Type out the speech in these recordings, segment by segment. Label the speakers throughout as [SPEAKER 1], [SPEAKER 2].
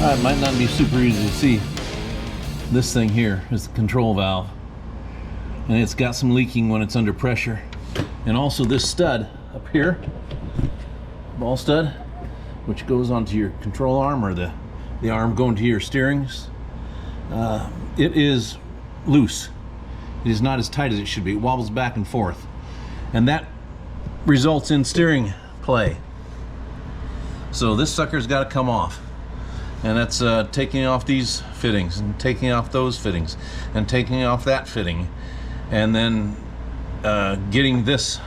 [SPEAKER 1] It might not be super easy to see. This thing here is the control valve, and it's got some leaking when it's under pressure. And also this stud up here, ball stud, which goes onto your control arm, or the arm going to your steerings, it is loose. It is not as tight as it should be. It wobbles back and forth, and that results in steering play. So this sucker's got to come off, and that's taking off these fittings and taking off those fittings and taking off that fitting, and then getting this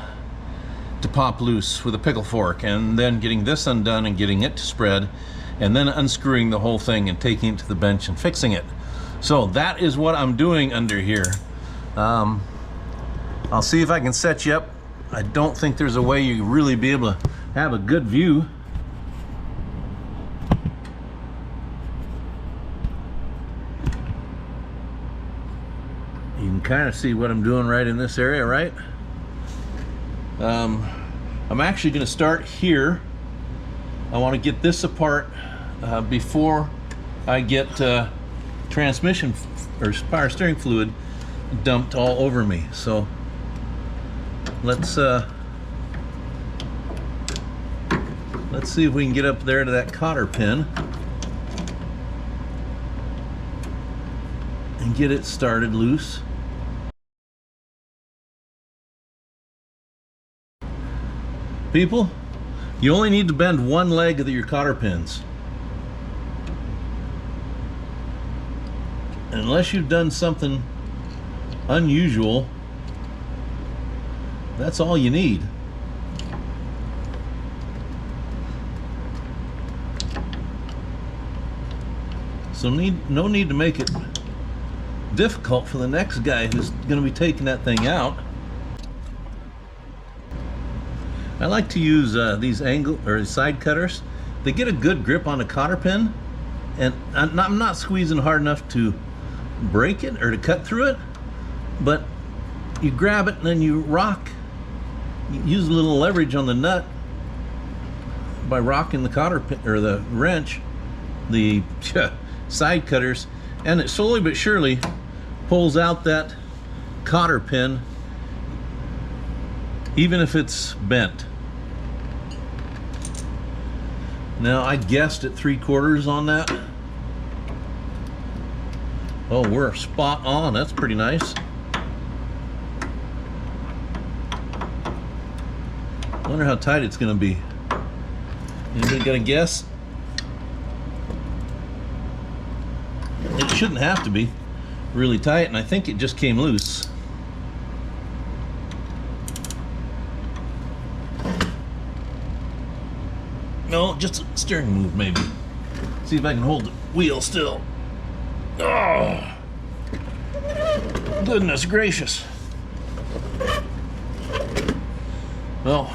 [SPEAKER 1] to pop loose with a pickle fork, and then getting this undone and getting it to spread, and then unscrewing the whole thing and taking it to the bench and fixing it. So that is what I'm doing under here. I'll see if I can set you up. I don't think there's a way you really be able to have a good view. You can kind of see what I'm doing right in this area, right? I'm actually going to start here. I want to get this apart before I get transmission or power steering fluid dumped all over me. So let's see if we can get up there to that cotter pin and get it started loose. People, you only need to bend one leg of your cotter pins. Unless you've done something unusual, that's all you need. So no need to make it difficult for the next guy who's going to be taking that thing out. I like to use these angle or side cutters. They get a good grip on the cotter pin, and I'm not squeezing hard enough to break it or to cut through it, but you grab it and then you rock. You use a little leverage on the nut by rocking the cotter pin or the wrench, the side cutters, and it slowly but surely pulls out that cotter pin, even if it's bent. Now I guessed at 3/4 on that. Oh, we're spot on. That's pretty nice. Wonder how tight it's gonna be. Anybody got a guess? It shouldn't have to be really tight, and I think it just came loose. No, just a steering move maybe. See if I can hold the wheel still. Oh, goodness gracious. Well,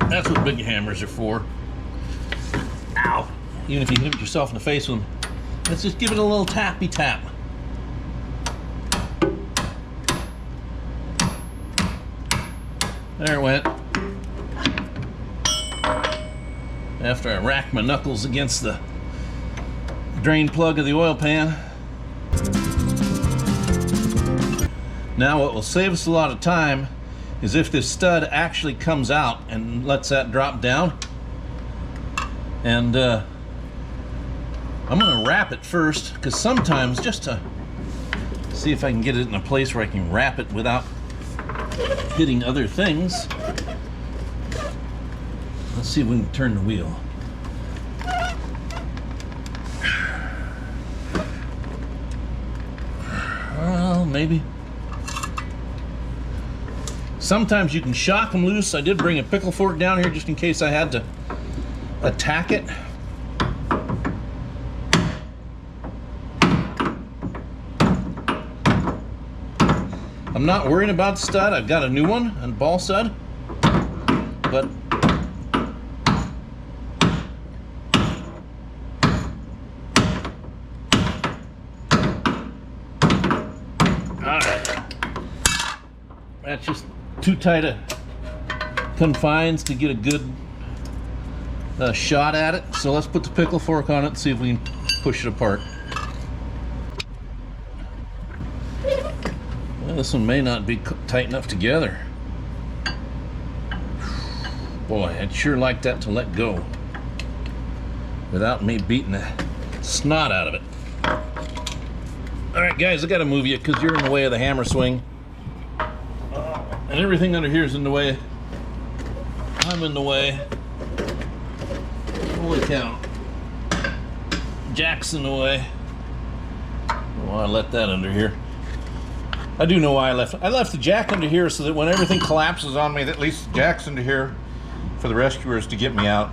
[SPEAKER 1] that's what big hammers are for. Ow. Even if you hit yourself in the face with them, let's just give it a little tappy tap. There it went. After I racked my knuckles against the drain plug of the oil pan. Now what will save us a lot of time is if this stud actually comes out and lets that drop down. And I'm gonna wrap it first, because sometimes, just to see if I can get it in a place where I can wrap it without hitting other things. Let's see if we can turn the wheel. Well, maybe. Sometimes you can shock them loose. I did bring a pickle fork down here just in case I had to attack it. I'm not worried about the stud. I've got a new one, a ball stud, but that's just too tight a confines to get a good shot at it. So let's put the pickle fork on it and see if we can push it apart. Well, this one may not be tight enough together. Boy, I'd sure like that to let go without me beating the snot out of it. Alright guys, I gotta move you because you're in the way of the hammer swing. And everything under here is in the way. I'm in the way. Holy cow. Jack's in the way. Oh, I let that under here. I do know why I left. I left the jack under here so that when everything collapses on me, that at least the jack's under here for the rescuers to get me out.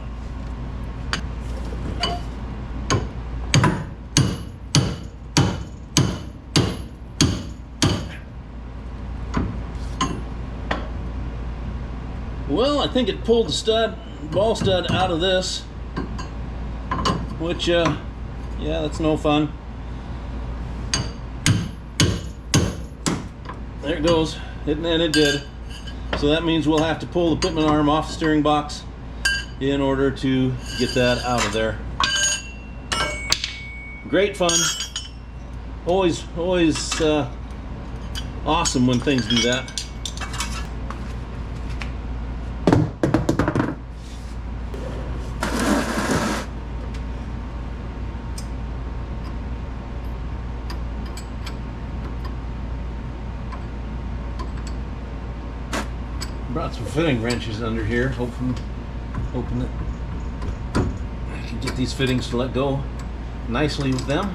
[SPEAKER 1] Well, I think it pulled the ball stud out of this, which, yeah, that's no fun. There it goes, and it did. So that means we'll have to pull the pitman arm off the steering box in order to get that out of there. Great fun. Always awesome when things do that. Brought some fitting wrenches under here, hoping that I can get these fittings to let go nicely with them.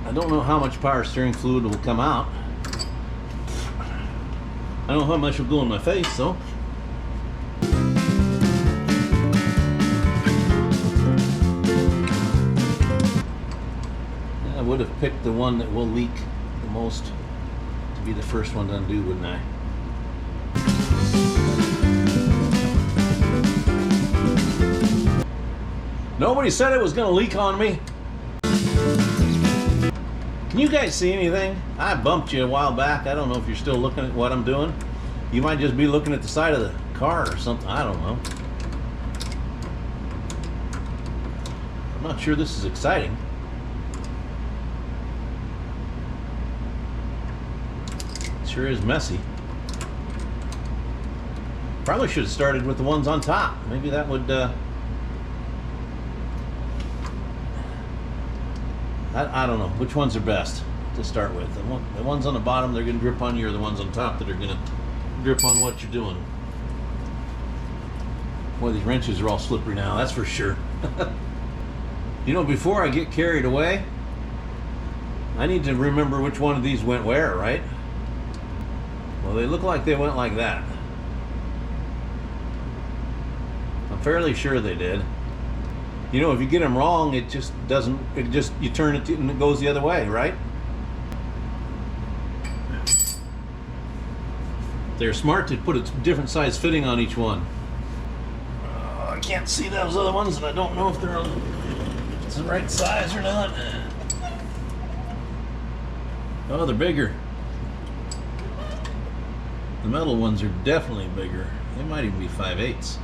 [SPEAKER 1] I don't know how much power steering fluid will come out. I don't know how much will go in my face though. I would have picked the one that will leak the most to be the first one to undo, wouldn't I? Nobody said it was going to leak on me. Can you guys see anything? I bumped you a while back. I don't know if you're still looking at what I'm doing. You might just be looking at the side of the car or something. I don't know. I'm not sure this is exciting. It sure is messy. Probably should have started with the ones on top. Maybe that would I don't know which ones are best to start with. The ones on the bottom, they're going to grip on you, or the ones on top that are going to grip on what you're doing. Boy, these wrenches are all slippery now, that's for sure. You know, before I get carried away, I need to remember which one of these went where, right? Well, they look like they went like that. I'm fairly sure they did. You know, if you get them wrong, it just doesn't, you turn it and it goes the other way, right? They're smart to put a different size fitting on each one. I can't see those other ones, and I don't know if they're on, if it's the right size or not. Oh, they're bigger. The metal ones are definitely bigger. They might even be 5/8.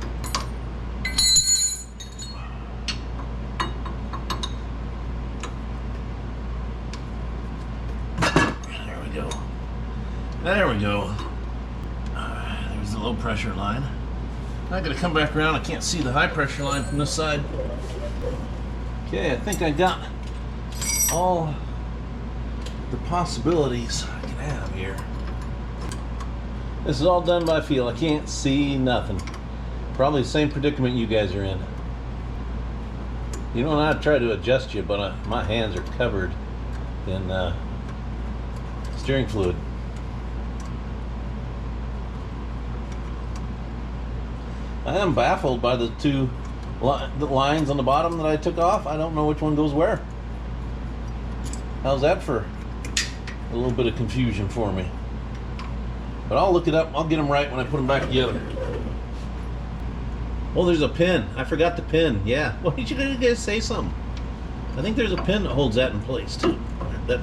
[SPEAKER 1] There we go. There's the low pressure line. I gotta come back around. I can't see the high pressure line from this side. Okay, I think I got all the possibilities I can have here. This is all done by feel. I can't see nothing. Probably the same predicament you guys are in. You know, I try to adjust you, but my hands are covered in steering fluid. I am baffled by the two lines on the bottom that I took off. I don't know which one goes where. How's that for a little bit of confusion for me? But I'll look it up. I'll get them right when I put them back together. Oh, there's a pin. I forgot the pin. Yeah. Why did you guys say something? I think there's a pin that holds that in place too. That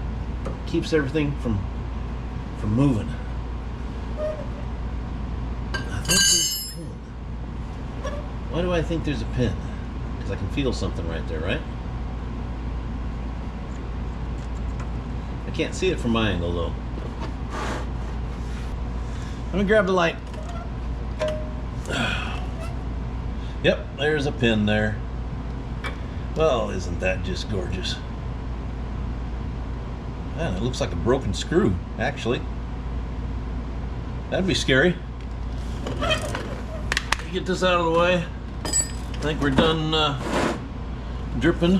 [SPEAKER 1] keeps everything from moving. I think there's a pin. Why do I think there's a pin? Because I can feel something right there, right? I can't see it from my angle though. Let me grab the light. Yep, there's a pin there. Well, isn't that just gorgeous? Man, it looks like a broken screw, actually. That'd be scary. Get this out of the way. I think we're done dripping.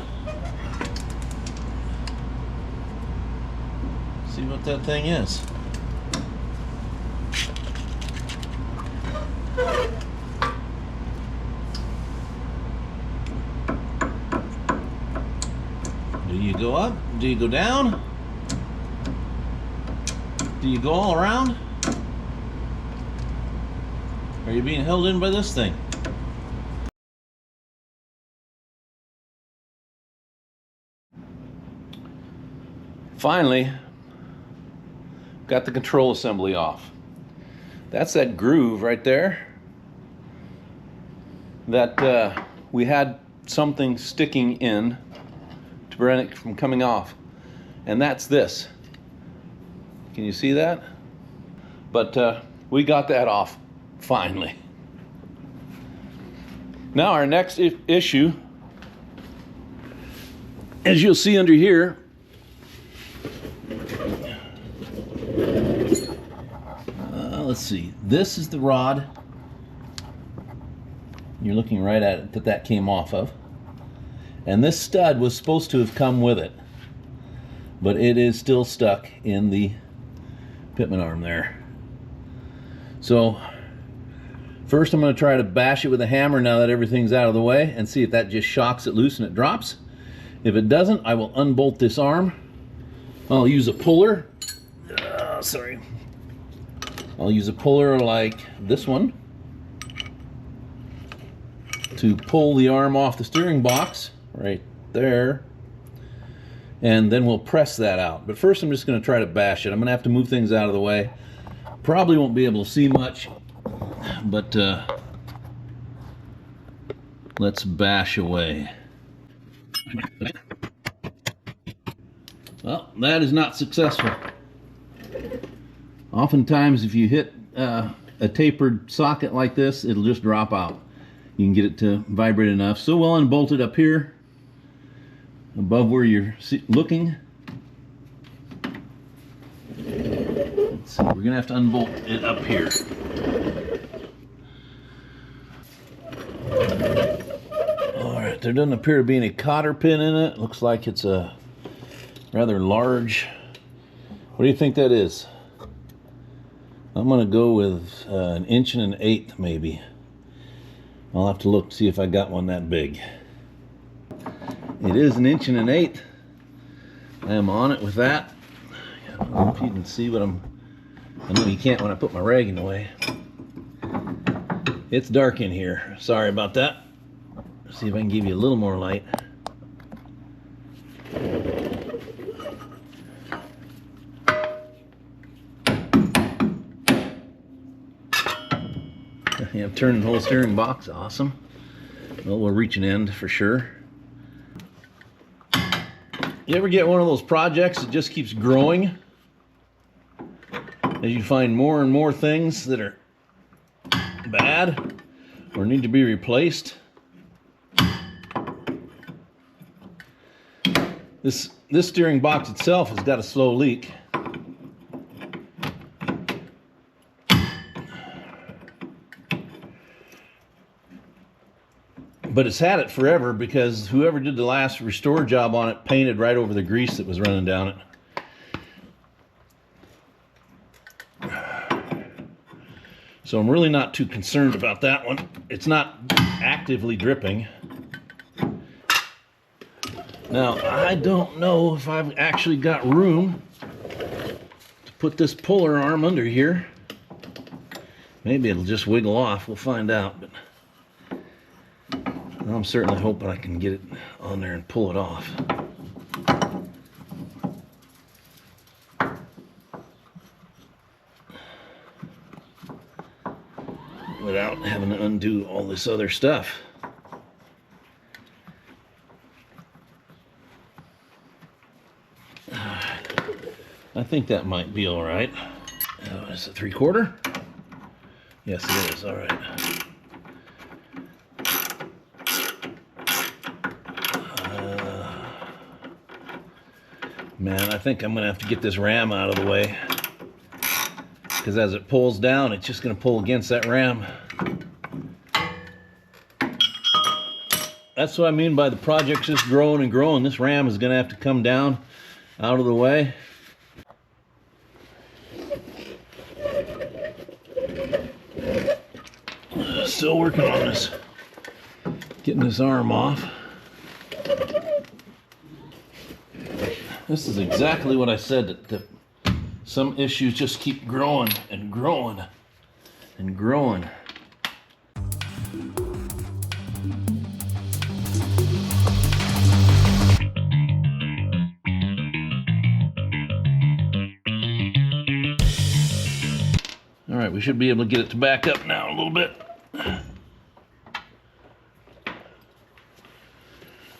[SPEAKER 1] See what that thing is. Do you go up? Do you go down? Do you go all around? Are you being held in by this thing? Finally, got the control assembly off. That's that groove right there that we had something sticking in to prevent it from coming off. And that's this. Can you see that? But we got that off finally. Now our next issue, as you'll see under here, let's see, this is the rod you're looking right at it that came off of, and this stud was supposed to have come with it, but it is still stuck in the pitman arm there. So first I'm going to try to bash it with a hammer now that everything's out of the way and see if that just shocks it loose and it drops. If it doesn't, I will unbolt this arm. I'll use a puller. Sorry. I'll use a puller like this one to pull the arm off the steering box right there, and then we'll press that out. But first I'm just going to try to bash it. I'm going to have to move things out of the way. Probably won't be able to see much, but let's bash away. Well, that is not successful. Oftentimes if you hit a tapered socket like this, it'll just drop out. You can get it to vibrate enough. So we'll unbolt it up here above where you're looking. Let's see, we're gonna have to unbolt it up here. Alright, there doesn't appear to be any cotter pin in it. Looks like it's a rather large. What do you think that is? I'm gonna go with an 1 1/8 maybe. I'll have to look, see if I got one that big. It is an 1 1/8. I am on it with that. I don't know if you can see what I know you can't when I put my rag in the way. It's dark in here. Sorry about that. Let's see if I can give you a little more light. Yeah, I'm turning the whole steering box. Awesome. Well, we'll reach an end for sure. You ever get one of those projects that just keeps growing as you find more and more things that are bad or need to be replaced? This steering box itself has got a slow leak. But it's had it forever because whoever did the last restore job on it painted right over the grease that was running down it. So I'm really not too concerned about that one. It's not actively dripping. Now, I don't know if I've actually got room to put this puller arm under here. Maybe it'll just wiggle off. We'll find out. But I'm certainly hoping I can get it on there and pull it off. without having to undo all this other stuff. I think that might be all right. Is it 3/4? Yes, it is. All right. Man, I think I'm gonna have to get this ram out of the way, because as it pulls down, it's just gonna pull against that ram. That's what I mean by the project's just growing and growing. This ram is gonna have to come down out of the way. Still working on this, getting this arm off. This is exactly what I said, that some issues just keep growing and growing and growing. All right, we should be able to get it to back up now a little bit.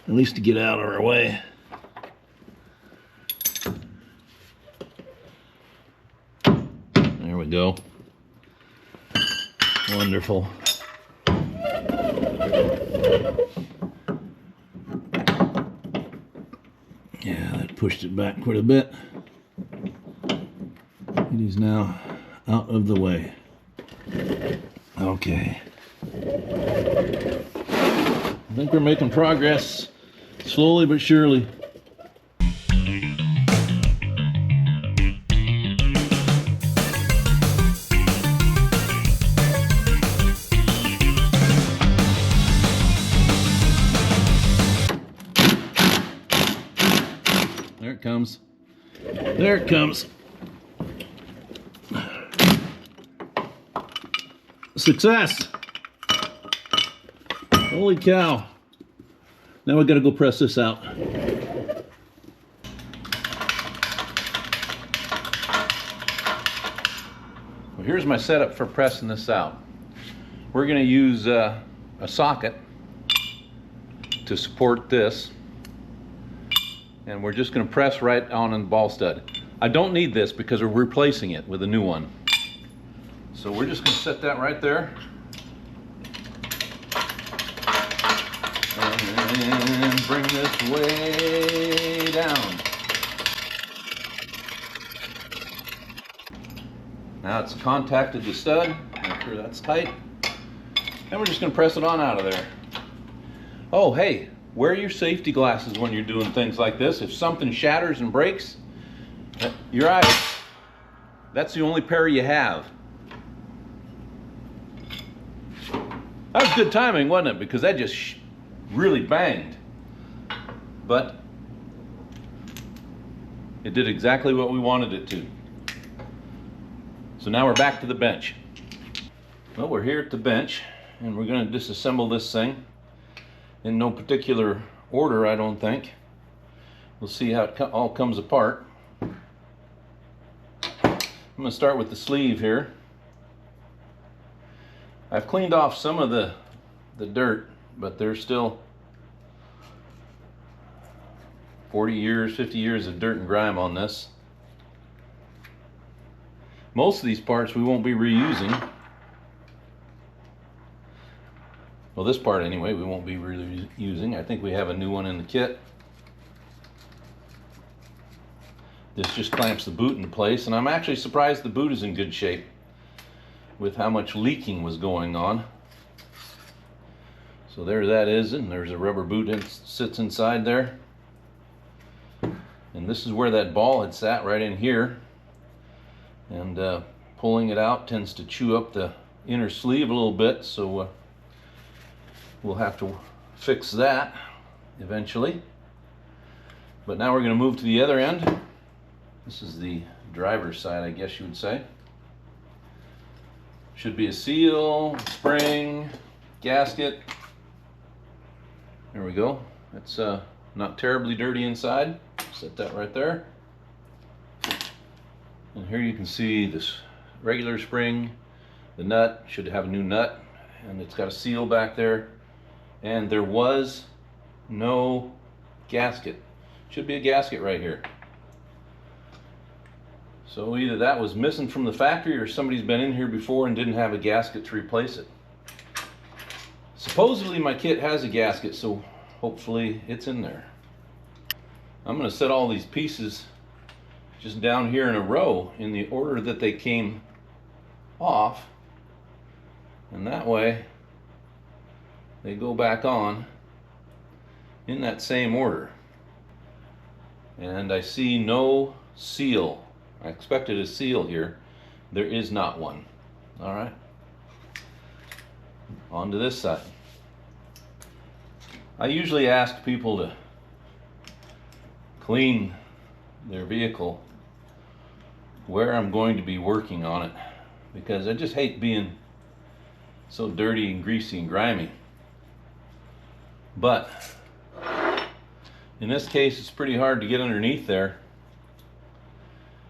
[SPEAKER 1] At least to get out of our way. There we go. Wonderful. Yeah, that pushed it back quite a bit. It is now out of the way. Okay. I think we're making progress, slowly but surely. There it comes. There it comes. Success! Holy cow. Now we gotta go press this out. Well, here's my setup for pressing this out. We're gonna use a socket to support this, and we're just gonna press right on the ball stud. I don't need this because we're replacing it with a new one. So we're just gonna set that right there. And bring this way down. Now it's contacted the stud, make sure that's tight. And we're just gonna press it on out of there. Oh, hey, wear your safety glasses when you're doing things like this. If something shatters and breaks, you're out. That's the only pair you have. That was good timing, wasn't it? Because that just really banged. But it did exactly what we wanted it to. So now we're back to the bench. Well, we're here at the bench, and we're going to disassemble this thing in no particular order, I don't think. We'll see how it all comes apart. I'm going to start with the sleeve here. I've cleaned off some of the dirt, but there's still 40 years, 50 years of dirt and grime on this. Most of these parts we won't be reusing. Well, this part anyway, we won't be reusing. I think we have a new one in the kit. This just clamps the boot in place, and I'm actually surprised the boot is in good shape with how much leaking was going on. So there that is, and there's a rubber boot that sits inside there. And this is where that ball had sat, right in here. And pulling it out tends to chew up the inner sleeve a little bit, so we'll have to fix that eventually. But now we're going to move to the other end. This is the driver's side, I guess you would say. Should be a seal, spring, gasket. There we go. It's not terribly dirty inside. Set that right there. And here you can see this regular spring, The nut should have a new nut, and it's got a seal back there, and there was no gasket. Should be a gasket right here. So either that was missing from the factory or somebody's been in here before and didn't have a gasket to replace it. Supposedly my kit has a gasket, so hopefully it's in there. I'm going to set all these pieces just down here in a row in the order that they came off, and that way they go back on in that same order. And I see no seal. I expected a seal here. There is not one. All right. On to this side. I usually ask people to clean their vehicle where I'm going to be working on it, because I just hate being so dirty and greasy and grimy. But in this case, it's pretty hard to get underneath there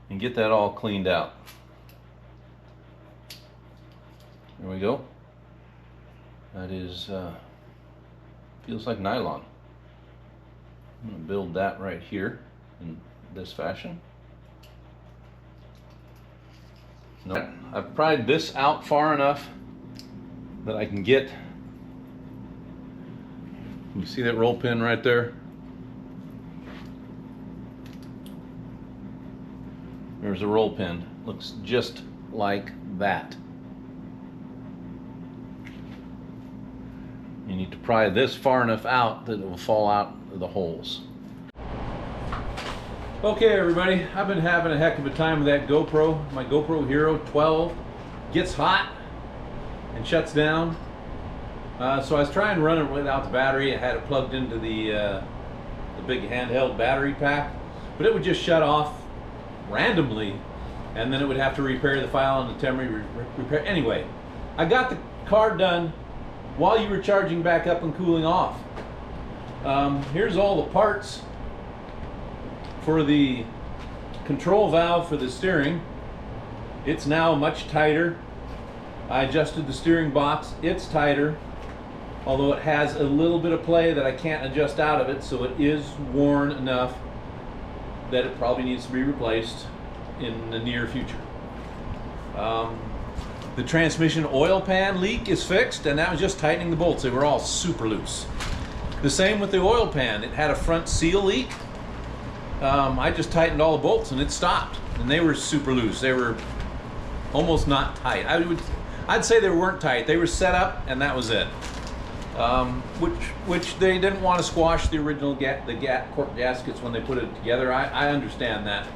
[SPEAKER 1] and get that all cleaned out. There we go. That is, feels like nylon. I'm going to build that right here in this fashion. No, I've pried this out far enough that I can get, you see that roll pin right there? There's a roll pin. Looks just like that. You need to pry this far enough out that it will fall out of the holes. Okay everybody, I've been having a heck of a time with that GoPro. My GoPro Hero 12 gets hot and shuts down. So I was trying to run it without the battery. I had it plugged into the big handheld battery pack, but it would just shut off randomly, and then it would have to repair the file and the temporary repair. Anyway, I got the car done while you were charging back up and cooling off. Here's all the parts for the control valve for the steering. It's now much tighter. I adjusted the steering box. It's tighter, although it has a little bit of play that I can't adjust out of it, so it is worn enough that it probably needs to be replaced in the near future. The transmission oil pan leak is fixed, and that was just tightening the bolts. They were all super loose. The same with the oil pan. It had a front seal leak. I just tightened all the bolts and it stopped, and they were super loose. They were almost not tight. I'd say they weren't tight. They were set up, and that was it. Which they didn't want to squash the original cork gaskets when they put it together. I understand that.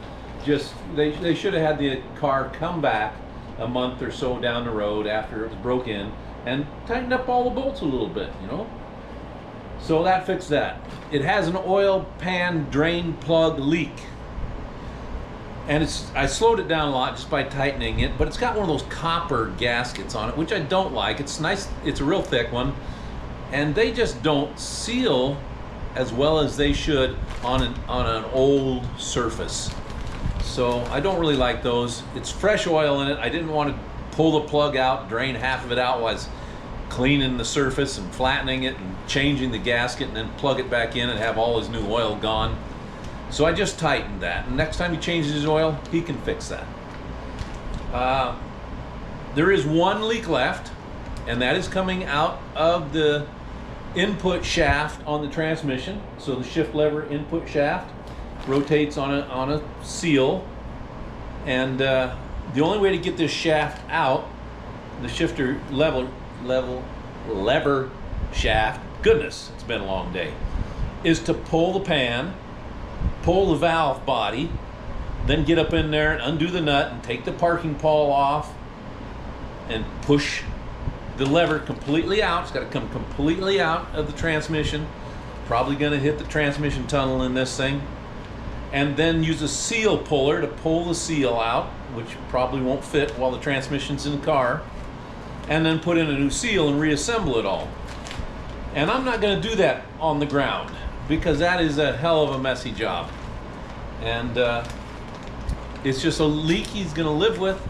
[SPEAKER 1] Just they should have had the car come back a month or so down the road after it was broke in and tightened up all the bolts a little bit, you know. So that fixed that. It has an oil pan drain plug leak, and I slowed it down a lot just by tightening it, but it's got one of those copper gaskets on it, which I don't like. It's nice. It's a real thick one, and they just don't seal as well as they should on an old surface. So I don't really like those. It's fresh oil in it. I didn't want to pull the plug out, drain half of it out while I was cleaning the surface and flattening it and changing the gasket, and then plug it back in and have all his new oil gone. So I just tightened that, and next time he changes his oil, he can fix that. There is one leak left, and that is coming out of the input shaft on the transmission. So the shift lever input shaft rotates on a seal, and the only way to get this shaft out, the shifter lever shaft, goodness, it's been a long day, is to pull the pan, pull the valve body, then get up in there and undo the nut and take the parking pawl off and push the lever completely out. It's got to come completely out of the transmission. Probably going to hit the transmission tunnel in this thing. And then use a seal puller to pull the seal out, which probably won't fit while the transmission's in the car. And then put in a new seal and reassemble it all. And I'm not going to do that on the ground, because that is a hell of a messy job. And it's just a leak he's going to live with.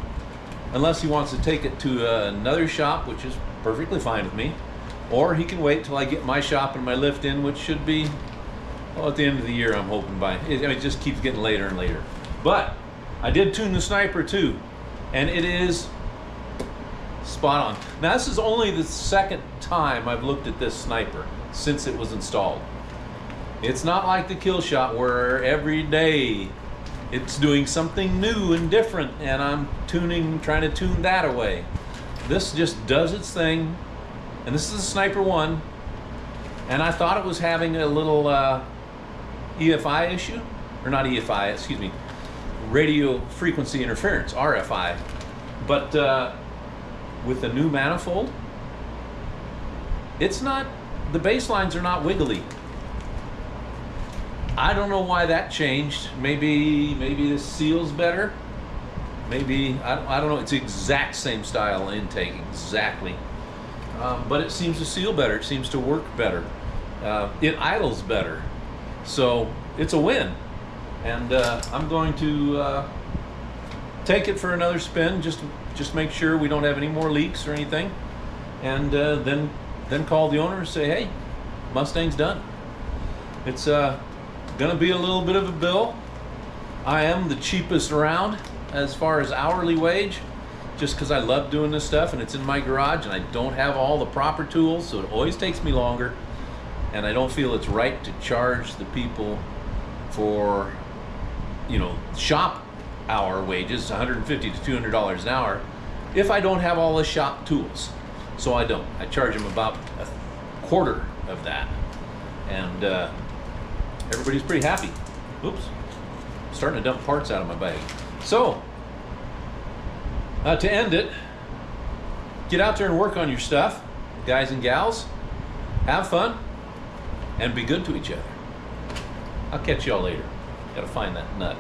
[SPEAKER 1] unless he wants to take it to another shop, which is perfectly fine with me. Or he can wait till I get my shop and my lift in, which should be, well, at the end of the year, I'm hoping by. It just keeps getting later and later. But I did tune the Sniper too, and it is spot on. Now this is only the second time I've looked at this Sniper since it was installed. It's not like the kill shot where every day it's doing something new and different, and I'm trying to tune that away. This just does its thing, and this is a Sniper 1, and I thought it was having a little EFI issue, or not EFI, excuse me, radio frequency interference, RFI, but with the new manifold, it's not, the bass lines are not wiggly. I don't know why that changed. Maybe the seal's better. Maybe, I don't know. It's the exact same style intake, exactly. But it seems to seal better. It seems to work better. It idles better. So it's a win. And I'm going to take it for another spin, just make sure we don't have any more leaks or anything. And then call the owner and say, hey, Mustang's done. It's gonna be a little bit of a bill. I am the cheapest around as far as hourly wage, just because I love doing this stuff and it's in my garage and I don't have all the proper tools, so it always takes me longer, and I don't feel it's right to charge the people for, you know, shop hour wages, $150 to $200 an hour, if I don't have all the shop tools. So I don't. I charge them about a quarter of that, and everybody's pretty happy. Oops, I'm starting to dump parts out of my bag. So, to end it, get out there and work on your stuff, guys and gals. Have fun, and be good to each other. I'll catch y'all later. Gotta find that nut.